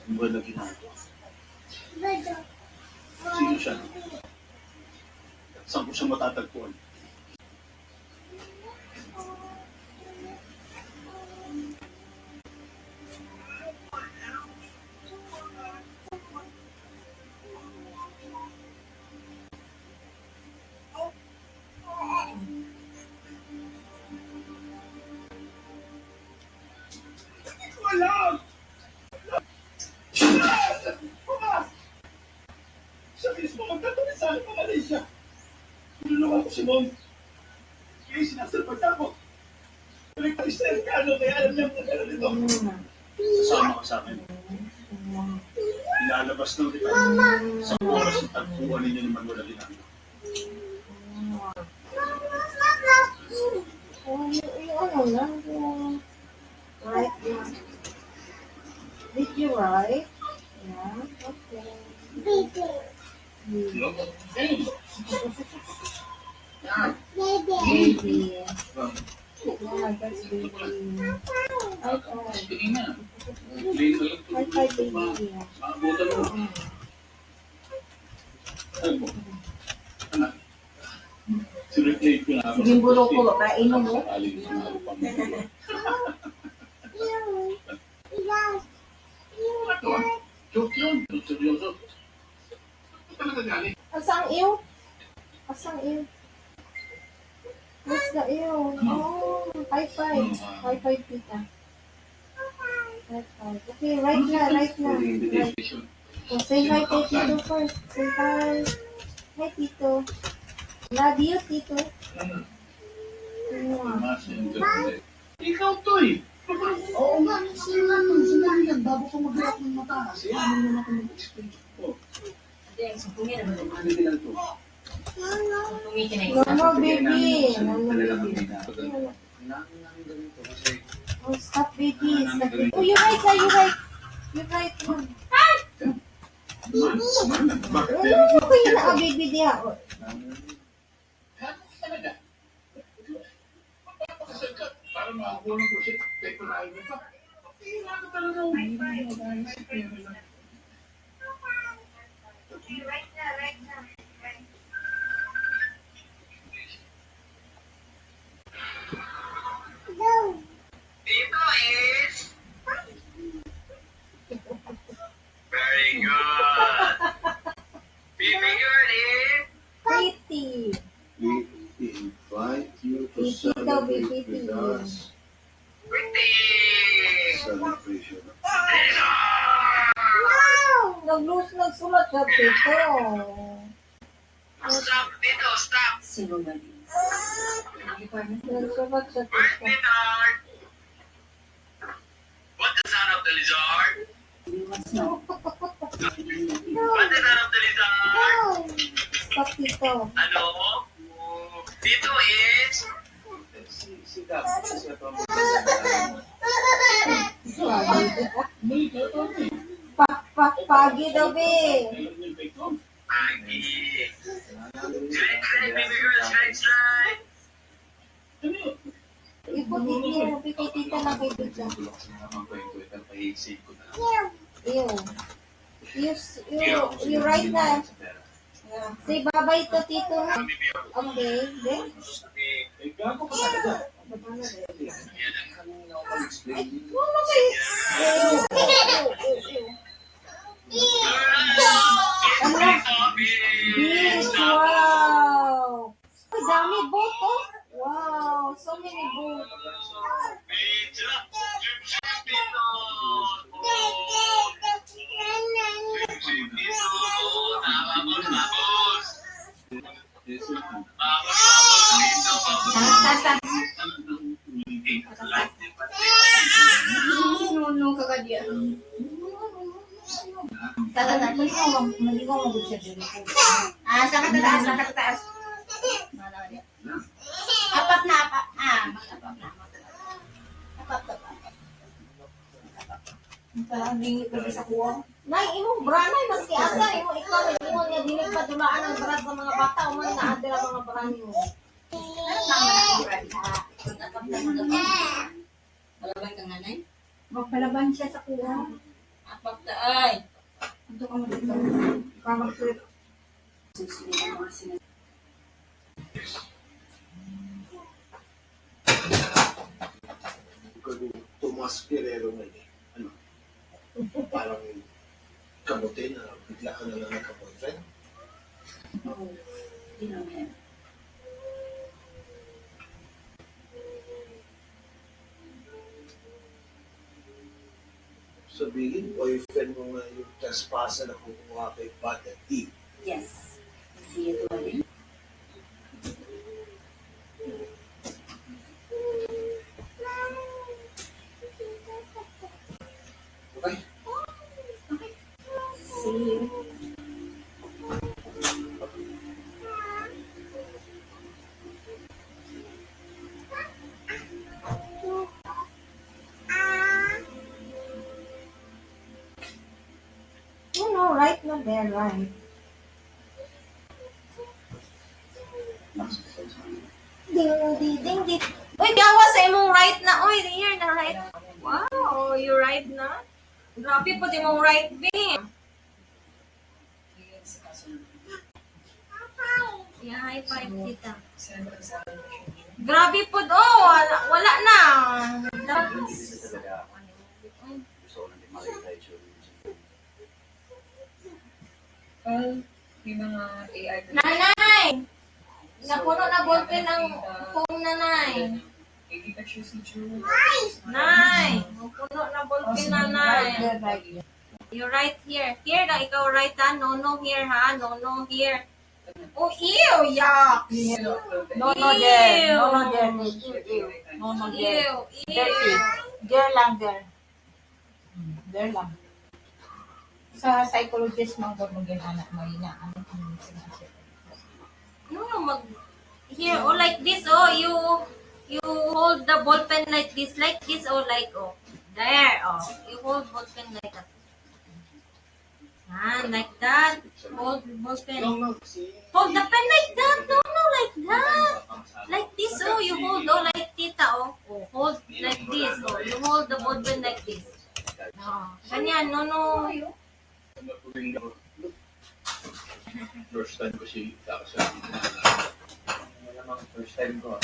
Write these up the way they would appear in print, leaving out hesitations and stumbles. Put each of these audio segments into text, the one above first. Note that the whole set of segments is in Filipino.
Wala ginagawa. Sino siya? Saan ko siya matatagpuan? Wala! Siya mismo magtatabi sa akin pa Malaysia. Tulungan ko si Mom. Kaya sinasalpag ako. Nagtalis na yung kano, kaya alam niya kung gano'n ito. Kasama ka sa akin. Inaalabas ng kita. Sa oras at tagpuan ninyo ni Manuel Aguinaldo. Right, yeah. Did you write? Yeah, okay. Baby. Yeah, that's baby. High five, baby. Anak. Sinreclate ko na. Sige, bulo ko. Kainin mo. Joke yun. Seryoso. Ito talaga galing. Asang iyo? Asang iyo? What's the iyo? Oh, high five. High five, tita. High five. Okay, right na, right na. Right. So, say hi kay Tito first. Say hi. Hi, Tito. Love you, Tito. Ikaw to eh. Oo nga, sinabi yan, bago ko mag-react ng mata. Kasi ano naman ako mag-explain ko. Ano din ito? No, baby. No, baby. Oh, stop, baby. Stop, baby. Oh, you right, you right. You right. Bakit? Oh, kayo na, baby diya. Talaga? Papakasal ka. Para makakuha ko siya. Teko na ayaw pa. Kaya ka talaga. Dito is very good. Baby girl is Pretty. We invite you to Baby daw, baby. celebrate with us. pretty. Celebration. Nagsulat siya, Tito. Stop dito, stop. Nagsulat siya, Where's Tito. Bernard? What the sound of the lizard? What the sound of the lizard? Stop, Tito. Ano? Dito is Si Gab. Siya pa mo. Pagi daw, be. Maggie. Slide, baby girl, slide. Ikot tita na kay tita. You right na. Say bye-bye to Tito. Okay, then? Gago ka talaga. Mama kayo. Beach, wow. Ang dami boat, oh. Wow, so many boat. Ano kagadian? Tata, maligaw mo siya dito. Sa katataas. Apat na. Parang dingit ko sa kuwang. Nay, imong branay, maski asa, imong ikaw, imong niya dinig pa dumaan ang bra sa mga bata, umang naadira mga branay mo. Palabay ka nga, Nay? Magpalaban siya sa kuwang. Apak na ay. Ito ka mo dito. Para mag-trip. Ikaw yung Tomas Guerrero ngayon eh. Ano? Parang kamote na bigla ka na lang nagka-boyfriend. Oo. Hindi naman. Sabihin, boyfriend mo nga yung trespasser na kumuha kay Butter Tea. Yes. See you doing. Okay? See you. You know, right na there, right? Ding. Uy, gawa sa imong right na. Uy, here na right. Wow, you right na? Grabe po di mong right, Bing. Yeah, high five, tita. Grabe po do. Wala na. Well, may mga AI. Nanay! Napuno na ballpen ng phone nanay. Hindi pa siya si Drew. Nay! Napuno na ballpen nanay. You right here. Here na, ikaw right ha. No here ha. No here. Oh, ew! Yuck! No there. No there. Ew. No there. Ew! Dirty. Ew! There lang, there. There lang. Sa psychologist, mga gano'n anak mo yun na. Ano ang sinasabi? No, here, oh, like this, oh, you hold the ball pen like this, oh, like, oh, there, oh, you hold ball pen like that. Ah, like that, hold ball pen. Hold the pen like that, no, like that. Like this, oh, you hold, oh, like tita, oh, hold like this, oh, you hold the ball pen like this. Oh, ganyan, no. First time ko siya kakasabi na first time ko.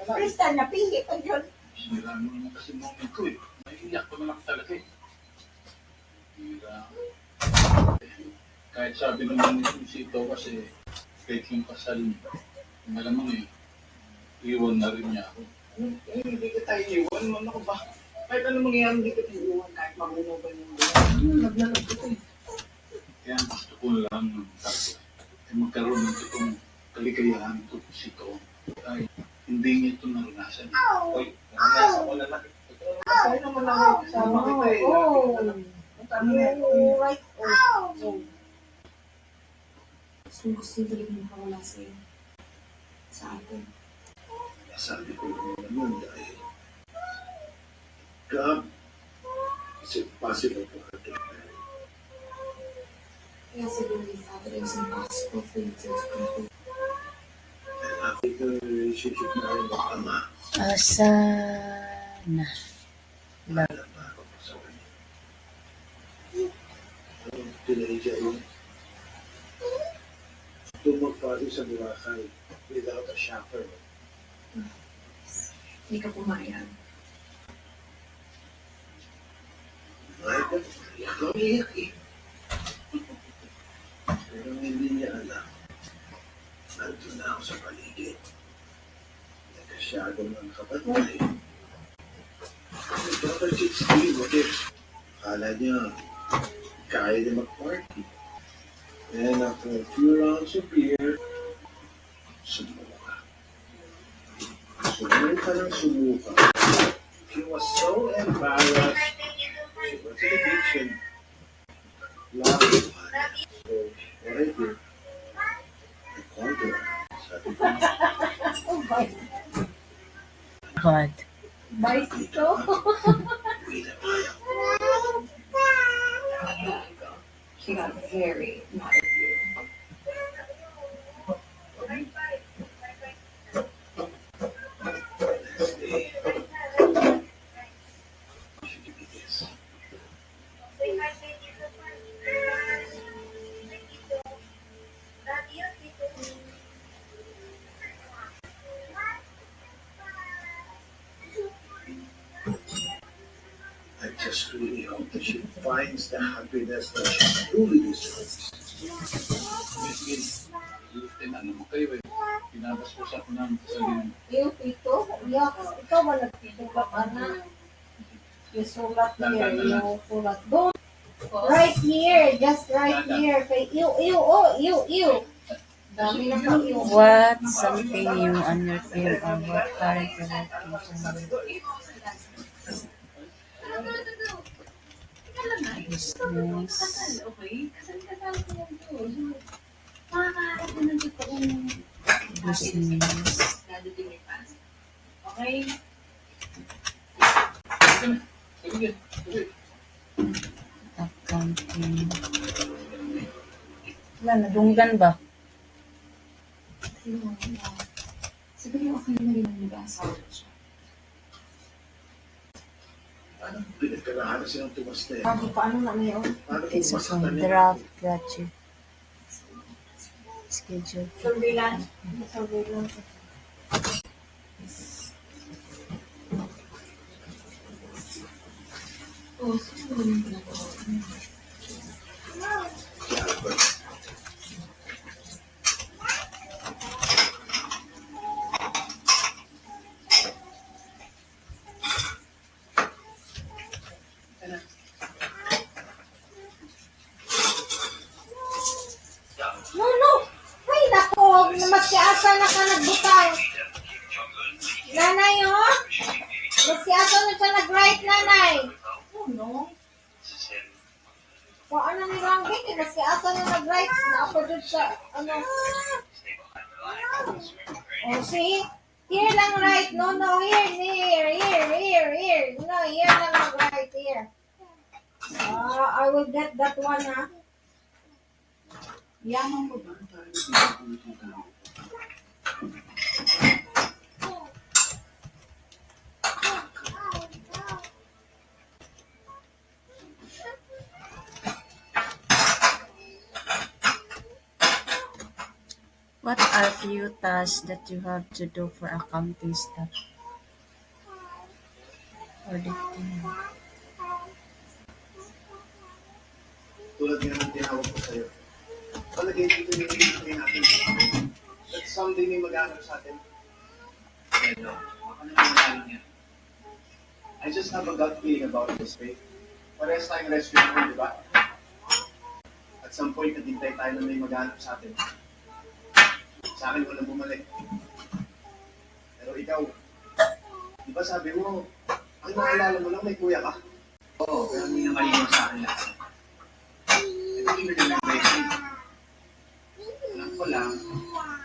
First time, napili pa yun. Sira mo naman kasi moment ko eh. Naiiyak ko naman talaga eh. Sira. Kahit sabi naman ni Sito kasi fake yung kasal niya. Malamang eh, iwan na rin niya ako. Hindi ka tayo iwan, man ako ba? Kahit ano mangyayari, hindi ka tayo iwan. Kahit magunaw ba yung naglalag ko eh. Kaya gusto ko lang ng tapos ay magkaroon ng itong kaligayahan ito si Sito. Ay, hindi niya ito naranasan. Oy, naranasan ko na lang. Ay naman ako, kasama kita eh. Right, oh. Gusto talaga makawala sa'yo. Sa atin. Sabi ko naman dahil God is impossible for her to marry. Kaya siguro yung Father, it was impossible for you to complete. And after the relationship na rin ng ama, Asana. alam na ako sa kanya. Ang teenager yun, tumagpati sa Boracay without a chaperone. Hindi ka pumayag. Ikaw iyak eh. Pero hindi niya alam. Nandun na ako sa paligid. Nagkasyado ng kapatid. Dapat 16, what if? Akala niya, kaya niya mag-party. And after a few rounds of beer, sumuka. Sumuka. She was so embarrassed. She went to the beach and laughed. So, what I did, I called her. Sabi ko, God. Bye, Tito. uwi na tayo. She got very mad at you. Next day, just really hope that she finds the happiness that she truly deserves. Tinanong mo kayo eh. Pinabas-basap ko namin sa sarili. Yung pito, yak. Ikaw ba nagpitulat, anak? Yung sulat here, yung sulat. Don't. Right here, just right here. Kay ew. Dami na pang ew. What something new on your team or what character business business Okay? accounting. Wala, nadunggan ba? Siguro okay na rin ang nag-aasawa siya. Paano pinagkalahan silang tumaste? Sabi, paano na ngayon? Paano Okay, so masaktan niya? draft, gotcha. Schedule. Surveillance. Surveillance. Oo, siguro yung ginagawa. Si Albert. No. Ay, nako. Masyasa na ka nagbutang. Nanay, oh. Masyasa na siya nag-write, nanay. Oh, no. O, ano ni Ranggit, eh. Masyasa na nag-write. Na-ako dun sa, ano. Oh, see? Here lang write. No, here. No, here lang mag-write, here. I will get that one, ha. Yaman mo ba? What are few tasks that you have to do for accounting staff? Or the team? Tulad nga ng tinawag ko sa'yo. Palagay dito yung pinipili natin. At someday may mag-aaral sa atin. Pero, ako na lang yan. I just have a gut feeling about this, babe. Parehas tayong rescue mo, di ba? At some point, naghintay tayo na may mag-aaral sa atin. Sa akin, walang bumalik. Pero ikaw, di ba sabi mo, ang naalala mo lang may kuya ka? Oo, pero hindi na malinaw sa akin lahat. Ito yung nag-imagine. Alam ko lang,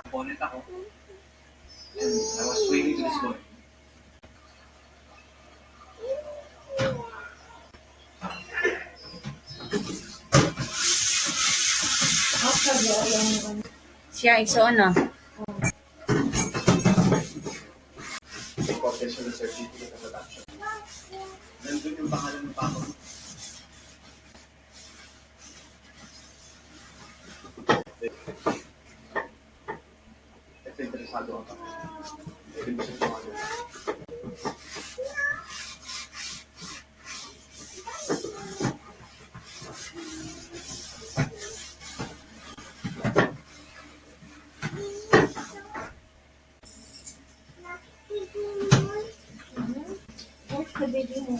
opponent ako. And I was waiting to this boy. Siya, igsoon na. Kopya siya ng certificate of adoption. Nandun yung pangalan ng papa mo. Ito interesado ka pa. Pwede mo siya tumagal. Where's the baby mo?